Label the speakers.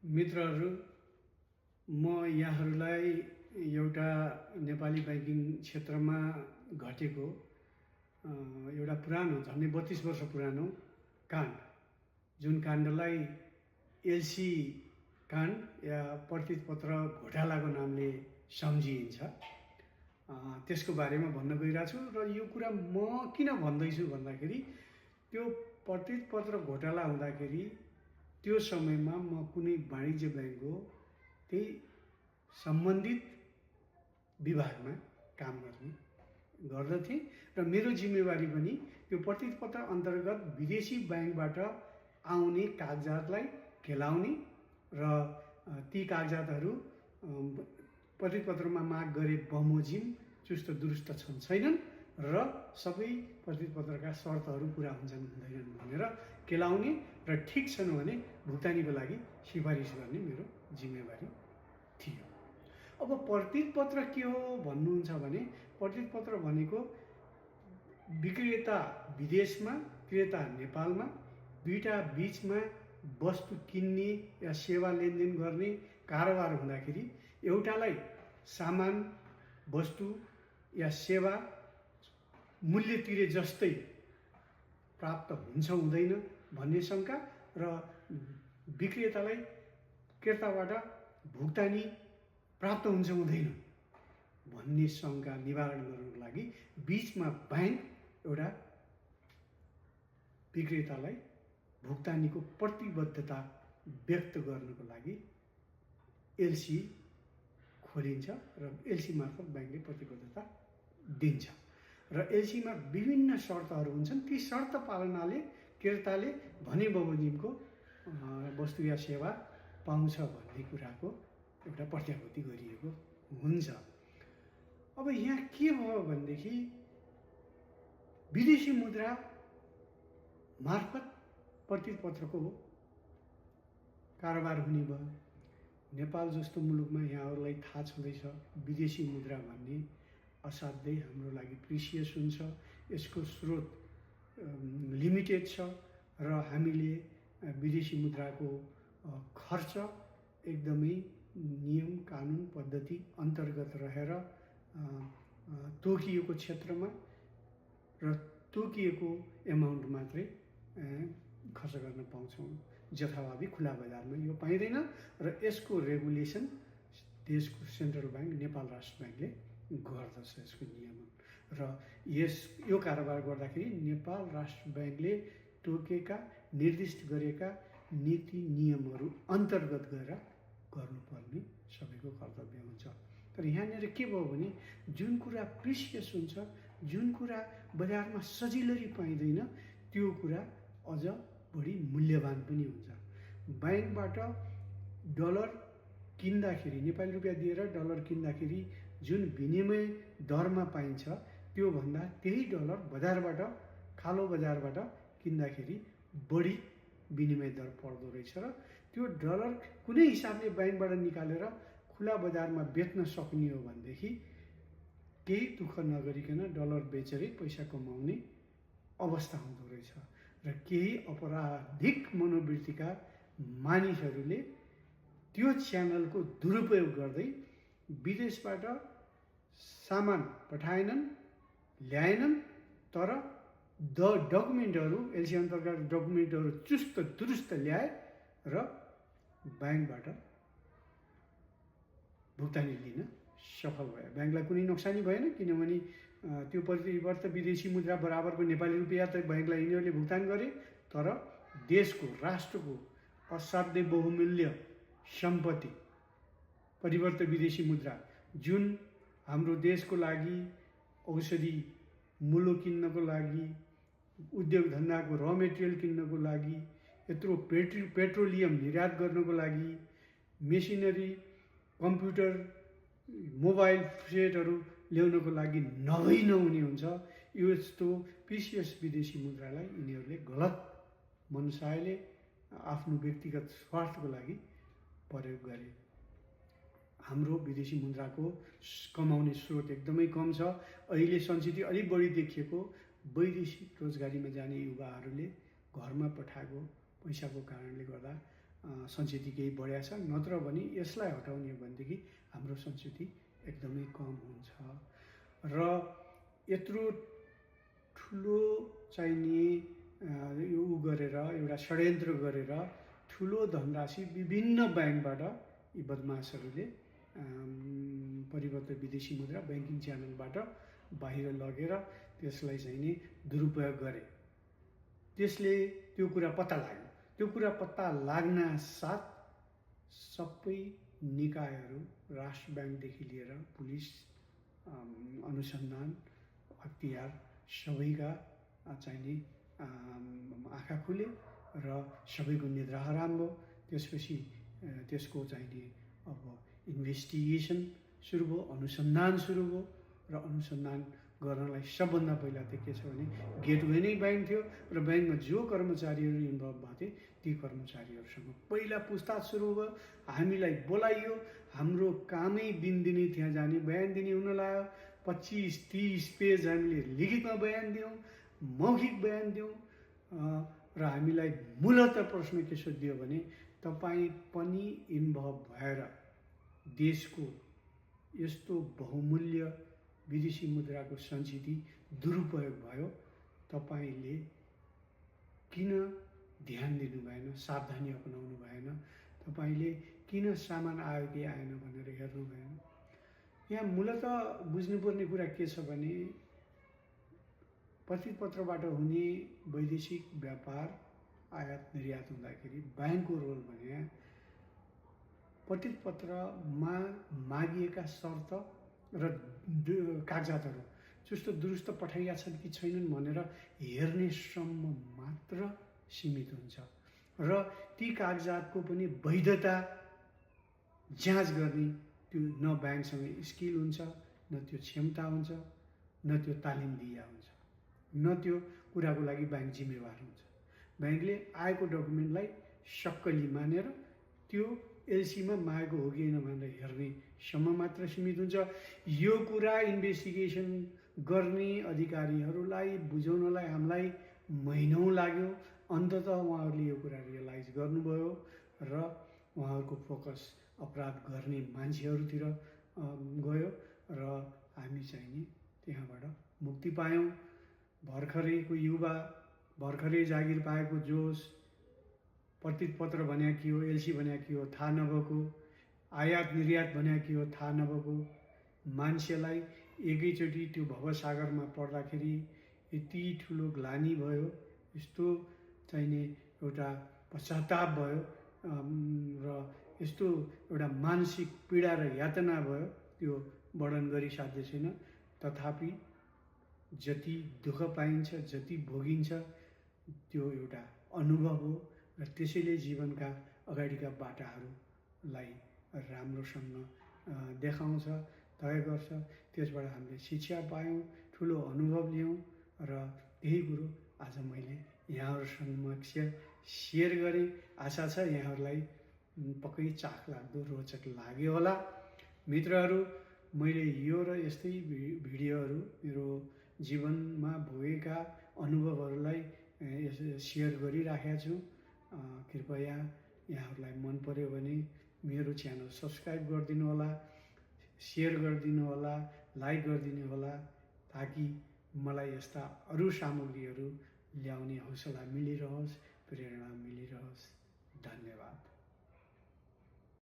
Speaker 1: मित्रहरू, म यहाँहरूलाई एउटा नेपाली ब्याङ्किङ क्षेत्रमा घटेको एउटा पुरानो झन्डै 32 वर्ष पुरानो काण्ड, जुन काण्डलाई एलसी काण्ड या प्रतिपत्र घोटालाको नामले सम्झिन्छ, त्यसको बारेमा भन्न गइरहेको छु। र यो कुरा म किन भन्दैछु भन्दाखेरि, त्यो प्रतिपत्र घोटाला हुँदाखेरि त्यो समयमा म कुनै वाणिज्य ब्याङ्कको त्यही सम्बन्धित विभागमा काम गर्दथेँ र मेरो जिम्मेवारी पनि त्यो प्रतिपत्र अन्तर्गत विदेशी ब्याङ्कबाट आउने कागजातलाई केलाउने र ती कागजातहरू प्रतिपत्रमा माग गरे बमोजिम चुस्त दुरुस्त छन् छैनन् र सबै प्रतिपत्रका शर्तहरू पुरा हुन्छन् हुँदैनन् भनेर केलाउने र ठिक छन् भने भुक्तानीको लागि सिफारिस गर्ने मेरो जिम्मेवारी थियो। अब प्रतिपत्र के हो भन्नुहुन्छ भने, प्रतिपत्र भनेको विक्रेता विदेशमा, क्रेता नेपालमा, दुईटा बिचमा वस्तु किन्ने या सेवा लेनदेन गर्ने कारोबार हुँदाखेरि एउटालाई सामान, वस्तु या सेवा मूल्य तिरे जस्तै प्राप्त हुन्छ हुँदैन भन्ने शङ्का र विक्रेतालाई क्रेताबाट भुक्तानी प्राप्त हुन्छ हुँदैन भन्ने शङ्का निवारण गर्नको लागि बिचमा ब्याङ्क एउटा विक्रेतालाई भुक्तानीको प्रतिबद्धता व्यक्त गर्नको लागि एलसी खोलिन्छ र एलसी मार्फत ब्याङ्कले प्रतिबद्धता दिन्छ र एलसीमा विभिन्न शर्तहरू हुन्छन्। ती शर्त पालनाले क्रेताले भने बमोजिमको वस्तु या सेवा पाउँछ भन्ने कुराको एउटा प्रत्याभूति गरिएको हुन्छ। अब यहाँ के भयो भनेदेखि, विदेशी मुद्रा मार्फत प्रतिपत्रको कारोबार हुने भयो। नेपाल जस्तो मुलुकमा यहाँहरूलाई थाहा छँदैछ, विदेशी मुद्रा भन्ने असाध्यै हाम्रो लागि प्रिसियस हुन्छ। यसको स्रोत लिमिटेड छ र हामीले विदेशी मुद्राको खर्च एकदमै नियम कानुन पद्धति अन्तर्गत रहेर तोकिएको क्षेत्रमा र तोकिएको एमाउन्ट मात्रै खर्च गर्न पाउँछौँ। जथाभावी खुला बजारमा यो पाइँदैन र यसको रेगुलेसन देशको सेन्ट्रल ब्याङ्क नेपाल राष्ट्र ब्याङ्कले गर्दछ। यसको नियमन र यो कारोबार गर्दाखेरि नेपाल राष्ट्र ब्याङ्कले तोकेका निर्दिष्ट गरेका नीति नियमहरू अन्तर्गत गएर गर्नुपर्ने सबैको कर्तव्य हुन्छ। तर यहाँनिर के भयो भने, जुन कुरा प्रिसियस हुन्छ, जुन कुरा बजारमा सजिलरी पाइँदैन, त्यो कुरा अझ बढी मूल्यवान पनि हुन्छ। ब्याङ्कबाट डलर किन्दाखेरि, नेपाली रुपियाँ दिएर डलर किन्दाखेरि जुन विनिमय दरमा पाइन्छ, त्योभन्दा त्यही डलर बजारबाट, कालो बजारबाट किन्दाखेरि बढी विनिमय दर पर्दो रहेछ र त्यो डलर कुनै हिसाबले ब्याङ्कबाट निकालेर खुला बजारमा बेच्न सक्ने हो भनेदेखि केही दुःख नगरिकन डलर बेचेरै पैसा कमाउने अवस्था हुँदो रहेछ र केही अपराधिक मनोवृत्तिका मानिसहरूले त्यो च्यानलको दुरुपयोग गर्दै विदेशबाट सामान पठाएनन्, ल्याएनन्, तर डकुमेन्टहरू, एलसी अन्तर्गत डकुमेन्टहरू चुस्त दुरुस्त ल्याए र ब्याङ्कबाट भुक्तानी लिन सफल भयो। ब्याङ्कलाई कुनै नोक्सानी भएन, किनभने त्यो प्रतिवर्ष विदेशी मुद्रा बराबरको नेपाली रुपियाँ त ब्याङ्कलाई यिनीहरूले भुक्तान गरे, तर देशको, राष्ट्रको असाध्यै बहुमूल्य सम्पत्ति परिवर्त विदेशी मुद्रा, जुन हाम्रो देशको लागि औषधि मूलो किन्नको लागि, उद्योग धन्दाको र मेटेरियल किन्नको लागि, यत्रो पेट्रोलियम निर्यात गर्नको लागि, मेसिनरी, कम्प्युटर, मोबाइल सेटहरू ल्याउनको लागि नभई नहुने हुन्छ। यो यस्तो प्रिसियस विदेशी मुद्रालाई यिनीहरूले गलत मनसायले आफ्नो व्यक्तिगत स्वार्थको लागि प्रयोग गरे। हाम्रो विदेशी मुद्राको कमाउने स्रोत एकदमै कम छ। अहिले संस्कृति अलिक बढी देखिएको वैदेशिक रोजगारीमा जाने युवाहरूले घरमा पठाएको पैसाको कारणले गर्दा सञ्चित केही बढ्या छ, नत्र भने यसलाई हटाउने हो भनेदेखि हाम्रो सञ्चित एकदमै कम हुन्छ। र यत्रो ठुलो चाहिने यो गरेर एउटा षड्यन्त्र गरेर ठुलो धनराशि विभिन्न ब्याङ्कबाट यी बदमासहरूले परिवर्तित विदेशी मुद्रा ब्याङ्किङ च्यानलबाट बाहिर लगेर त्यसलाई चाहिँ नि दुरुपयोग गरे। त्यसले त्यो कुरा पत्ता लाग्यो। त्यो कुरा पत्ता लाग्न साथ सबै निकायहरू, राष्ट्र ब्याङ्कदेखि लिएर पुलिस, अनुसन्धान, अख्तियार सबैका चाहिने आँखा खुले र सबैको निद्रा हराम भयो। त्यसपछि त्यसको चाहिने अब इन्भेस्टिगेसन सुरु भयो, अनुसन्धान सुरु भयो र अनुसन्धान गर्नलाई सबभन्दा पहिला त के छ भने गेटवे नै ब्याङ्क थियो र ब्याङ्कमा जो कर्मचारीहरू इन्भल्भ भएको थिए ती कर्मचारीहरूसँग पहिला पूछताछ सुरु भयो। हामीलाई बोलाइयो, हाम्रो कामै दिनदिनै त्यहाँ जाने बयान दिने हुन लाग्यो। 25-30 पेज हामीले लिखितमा बयान दियौँ, मौखिक बयान दियौँ र हामीलाई मूलत प्रश्न के सोधियो भने तपाईँ पनि इन्भल्भ भएर देशको यस्तो बहुमूल्य विदेशी मुद्राको सञ्चित दुरुपयोग भयो, तपाईँले किन ध्यान दिनु भएन, सावधानी अपनाउनु भएन, तपाईँले किन सामान आयो कि आएन भनेर हेर्नु भएन। यहाँ मूलत बुझ्नुपर्ने कुरा के छ भने प्रतिपत्रबाट हुने वैदेशिक व्यापार आयात निर्यात हुँदाखेरि ब्याङ्कको रोल भने प्रतिपत्रमा मागिएका शर्त र कागजातहरू चुस्त दुरुस्त पठाइया छन् कि छैनन् भनेर हेर्ने श्रम मात्र सीमित हुन्छ र ती कागजातको पनि वैधता जाँच गर्ने त्यो न ब्याङ्कसँग स्किल हुन्छ, न त्यो क्षमता हुन्छ, न त्यो तालिम दिइया हुन्छ, न त्यो कुराको लागि ब्याङ्क जिम्मेवार हुन्छ। ब्याङ्कले आएको डकुमेन्टलाई सक्कली मानेर त्यो एलसीमा मागेको हो कि होइन भनेर हेर्ने सम्म मात्र सीमित हुन्छ। यो कुरा इन्भेस्टिगेसन गर्ने अधिकारीहरूलाई बुझाउनलाई हामीलाई महिनौँ लाग्यो। अन्ततः उहाँहरूले यो कुरा रियलाइज गर्नुभयो र उहाँहरूको फोकस अपराध गर्ने मान्छेहरूतिर गयो र हामी चाहिँ नि त्यहाँबाट मुक्ति पायौँ। भर्खरैको युवा, भर्खरै जागिर पाएको जोस, प्रतिपत्र भन्या के हो, एलसी भन्या के हो थाहा नभएको, आयात निर्यात भन्या के हो थाहा नभएको मान्छेलाई एकैचोटि त्यो भवसागरमा पर्दाखेरि यति ठुलो ग्लानी भयो, यस्तो चाहिने एउटा पश्चाताप भयो र यस्तो एउटा मानसिक पीडा र यातना भयो, त्यो वर्णन गरी साध्य छैन। तथापि जति दुःख पाइन्छ, जति भोगिन्छ त्यो एउटा अनुभव हो र त्यसैले जीवनका अगाडिका बाटाहरूलाई राम्रोसँग देखाउँछ, तय गर्छ। त्यसबाट हामीले शिक्षा पायौँ, ठुलो अनुभव लियौँ र यही कुरो आज मैले यहाँहरू समक्ष सेयर गरेँ। आशा छ यहाँहरूलाई पक्कै चाखलाग्दो रोचक लाग्यो होला। मित्रहरू, मैले यो र यस्तै भिडियोहरू मेरो जीवनमा भोगेका अनुभवहरूलाई सेयर गरिराखेको छु। कृपया यहाँहरूलाई मन पर्यो भने मेरो च्यानल सब्सक्राइब गरिदिनु होला, सेयर गरिदिनु होला, लाइक गरिदिनु होला, ताकि मलाई यस्ता अरू सामग्रीहरू ल्याउने हौसला मिलिरहोस्, प्रेरणा मिलिरहोस्।